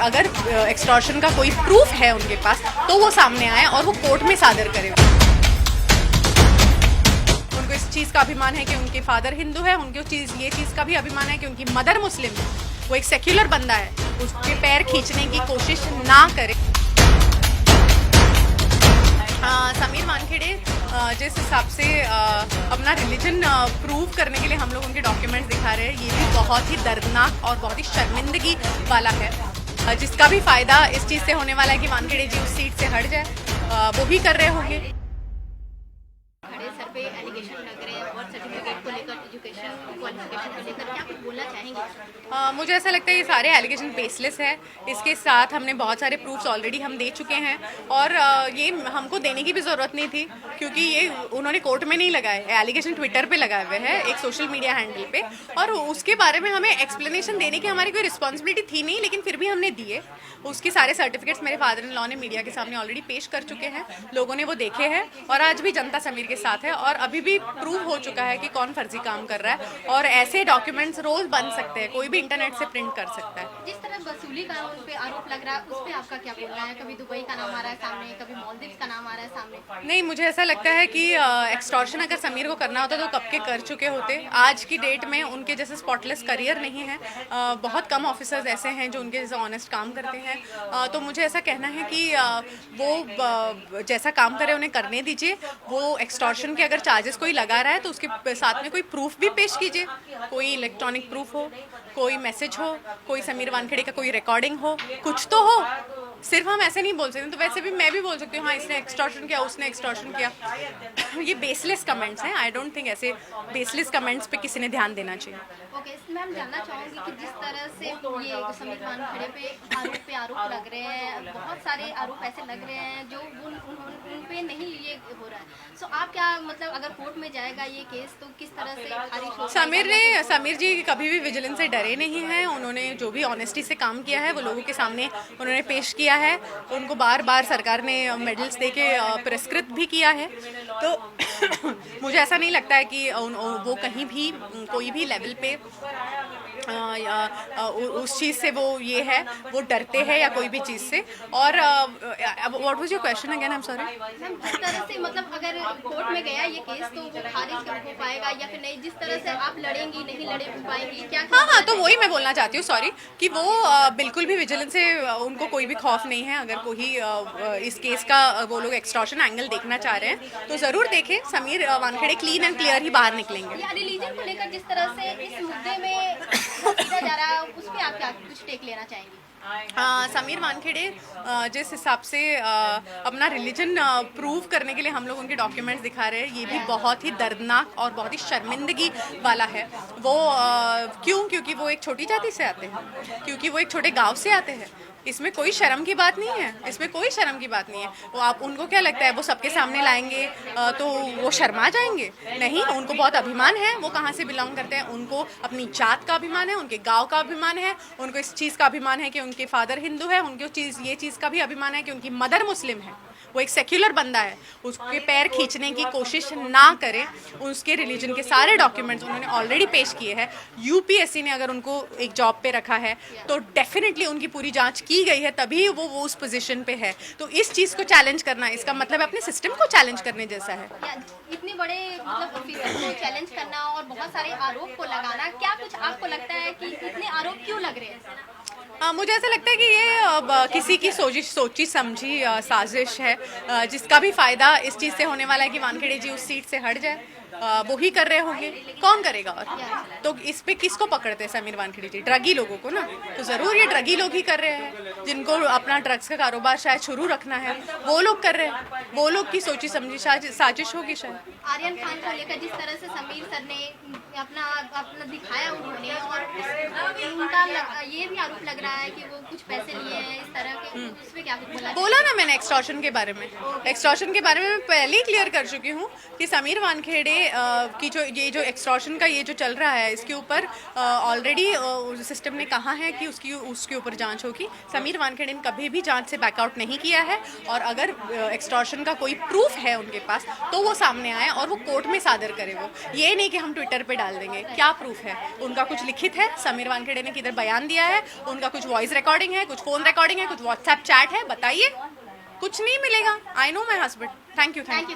अगर एक्सटॉर्शन का कोई प्रूफ है उनके पास तो वो सामने आए और वो कोर्ट में सादर करें। उनको इस चीज़ का अभिमान है कि उनके फादर हिंदू है, उनको ये चीज़ का भी अभिमान है कि उनकी मदर मुस्लिम है। वो एक सेक्युलर बंदा है, उसके पैर खींचने की कोशिश ना करे। समीर वानखेड़े जिस हिसाब से अपना रिलीजन प्रूव करने के लिए हम लोग उनके डॉक्यूमेंट्स दिखा रहे हैं, ये भी बहुत ही दर्दनाक और बहुत ही शर्मिंदगी वाला है। जिसका भी फ़ायदा इस चीज़ से होने वाला है कि वानखेड़े जी उस सीट से हट जाए, वो भी कर रहे होंगे। खड़े सर पे एलिगेशन लग रहे हैं और सर्टिफिकेट को लेकर, एजुकेशन क्वालिफिकेशन को लेकर क्या कुछ बोलना चाहेंगे? मुझे ऐसा लगता है ये सारे एलिगेशन बेसलेस है। इसके साथ हमने बहुत सारे प्रूफ्स ऑलरेडी हम दे चुके हैं और ये हमको देने की भी ज़रूरत नहीं थी, क्योंकि ये उन्होंने कोर्ट में नहीं लगाए, एलिगेशन ट्विटर पे लगाए हुए हैं एक सोशल मीडिया हैंडल पे, और उसके बारे में हमें एक्सप्लेनेशन देने की हमारी कोई रिस्पॉन्सिबिलिटी थी नहीं, लेकिन फिर भी हमने दिए। उसके सारे सर्टिफिकेट्स मेरे फादर इन लॉ ने मीडिया के सामने ऑलरेडी पेश कर चुके हैं, लोगों ने वो देखे हैं और आज भी जनता समीर के साथ है और अभी भी प्रूव हो चुका है कि कौन फर्जी काम कर रहा है। और ऐसे डॉक्यूमेंट्स रोज बन सकते हैं, कोई भी इंटरनेट से प्रिंट कर सकता है। जिस तरह वसूली का उन पे आरोप लग रहा है, उस पे आपका क्या बोलना है? कभी दुबई का नाम आ रहा है सामने, कभी मालदीव्स का नाम आ रहा है सामने। नहीं, मुझे ऐसा लगता है कि एक्सटॉर्शन अगर समीर को करना होता तो कब के कर चुके होते। आज की डेट में उनके जैसे स्पॉटलेस करियर नहीं है, बहुत कम ऑफिसर्स ऐसे हैं जो उनके जैसे ऑनेस्ट काम करते हैं। तो मुझे ऐसा कहना है कि वो जैसा काम करे उन्हें करने दीजिए। वो एक्सटॉर्शन के अगर चार्जेस कोई लगा रहा है तो उसके साथ में कोई प्रूफ भी पेश कीजिए, कोई इलेक्ट्रॉनिक प्रूफ हो, कोई मैसेज हो, कोई समीर वानखेड़े का कोई रिकॉर्डिंग हो, कुछ तो हो। सिर्फ हम ऐसे नहीं बोल सकते। तो वैसे भी मैं भी बोल सकती हूँ हाँ इसने एक्सटॉर्शन किया, उसने एक्सटॉर्शन किया। ये बेसलेस कमेंट्स हैं। आई डोंट थिंक ऐसे बेसलेस कमेंट्स पे किसी ने ध्यान देना चाहिए। ओके मैम, जानना चाहूँगी कि जिस तरह से ये समीर वानखेड़े पे आरोप लग रहे हैं, बहुत सारे आरोप ऐसे लग रहे हैं जो उन पे नहीं ये हो रहा है। सो आप क्या मतलब अगर कोर्ट में जाएगा ये केस तो किस तरह से खारिज होगा? समीर जी कभी भी विजिलेंस से डरे नहीं हैं। उन्होंने जो भी ऑनेस्टी से काम किया है वो लोगों के सामने उन्होंने पेश किया है। उनको बार बार सरकार ने मेडल्स देके पुरस्कृत भी किया है। तो मुझे ऐसा नहीं लगता है कि वो कहीं भी कोई भी लेवल पे उस चीज़ से वो ये है वो डरते हैं या कोई भी चीज़ से। और what was your question again? I am sorry ma'am, जिस तरह से मतलब अगर कोर्ट में गया ये केस तो वो खारिज हो पाएगा या फिर नहीं? जिस तरह से आप लड़ेंगी, नहीं लड़ पाएंगी क्या? हाँ, तो वही मैं बोलना चाहती हूँ, सॉरी, कि वो बिल्कुल भी विजिलेंस से उनको कोई भी खौफ नहीं है। अगर कोई इस केस का वो लोग एक्सटॉर्शन एंगल देखना चाह रहे हैं तो ज़रूर देखें। Sameer Wankhede clean and clear ही बाहर निकलेंगे। या रिलीजन को लेकर जिस तरह से इस मुद्दे में सोचा जा रहा है उस पर आप क्या कुछ टेक लेना चाहेंगी? समीर वानखेड़े जिस हिसाब से अपना रिलीजन प्रूव करने के लिए हम लोग उनके डॉक्यूमेंट्स दिखा रहे हैं, ये भी बहुत ही दर्दनाक और बहुत ही शर्मिंदगी वाला है। वो क्योंकि वो एक छोटी जाति से आते हैं, क्योंकि वो एक छोटे गांव से आते हैं। इसमें कोई शर्म की बात नहीं है, इसमें कोई शर्म की बात नहीं है। वो आप उनको क्या लगता है वो सबके सामने लाएंगे तो वो शर्मा जाएंगे? नहीं, उनको बहुत अभिमान है वो कहाँ से बिलोंग करते हैं। उनको अपनी जात का अभिमान है, उनके गांव का अभिमान है, उनको इस चीज़ का अभिमान है कि उनके फादर हिंदू है, उनको ये चीज़ का भी अभिमान है कि उनकी मदर मुस्लिम है। वो एक सेक्युलर बंदा है, उसके पैर खींचने की कोशिश ना करें। उसके रिलीजन के सारे डॉक्यूमेंट्स उन्होंने ऑलरेडी पेश किए हैं। यूपीएससी ने अगर उनको एक जॉब पे रखा है तो डेफिनेटली उनकी पूरी जांच की गई है, तभी वो उस पोजीशन पे है। तो इस चीज़ को चैलेंज करना, इसका मतलब अपने सिस्टम को चैलेंज करने जैसा है। इतने बड़े मतलब ऑफिसर को चैलेंज करना और बहुत सारे आरोप को लगाना, क्या कुछ आपको लगता है कि इतने आरोप क्यों लग रहे हैं? मुझे ऐसा लगता है कि ये किसी की सोची समझी साजिश है, जिसका भी फ़ायदा इस चीज़ से होने वाला है कि वानखेड़े जी उस सीट से हट जाए, वो ही कर रहे होंगे। कौन करेगा? और तो इस पे किसको पकड़ते हैं? समीर वानखेड़े जी ड्रगी लोगों को ना, तो ज़रूर ये ड्रगी लोग ही कर रहे हैं। जिनको अपना ड्रग्स का कारोबार शायद शुरू रखना है वो लोग कर रहे हैं। वो लोग की सोची समझी साजिश होगी शायद। आर्यन खान को लेकर जिस तरह से समीर सर ने अपना दिखाया उन्होंने, और उनका ये भी आरोप लग रहा है कि वो कुछ पैसे लिए हैं इस तरह के, उस पे क्या कुछ बोला ना मैंने एक्सटॉर्शन के बारे में। एक्सटॉर्शन के बारे में मैं पहले ही क्लियर कर चुकी हूँ कि समीर वानखेड़े कि जो ये जो एक्सटॉर्शन का ये जो चल रहा है इसके ऊपर ऑलरेडी सिस्टम ने कहा है कि उसके ऊपर जांच होगी। समीर वानखेड़े ने कभी भी जांच से बैकआउट नहीं किया है और अगर एक्सटॉर्शन का कोई प्रूफ है उनके पास तो वो सामने आए और वो कोर्ट में सादर करे। वो ये नहीं कि हम ट्विटर पे डाल देंगे। क्या प्रूफ है? उनका कुछ लिखित है? समीर वानखेड़े ने किधर बयान दिया है? उनका कुछ वॉइस रिकॉर्डिंग है, कुछ फोन रिकॉर्डिंग है, कुछ व्हाट्सएप चैट है? बताइए। कुछ नहीं मिलेगा। I know my husband. Thank you. Thank you.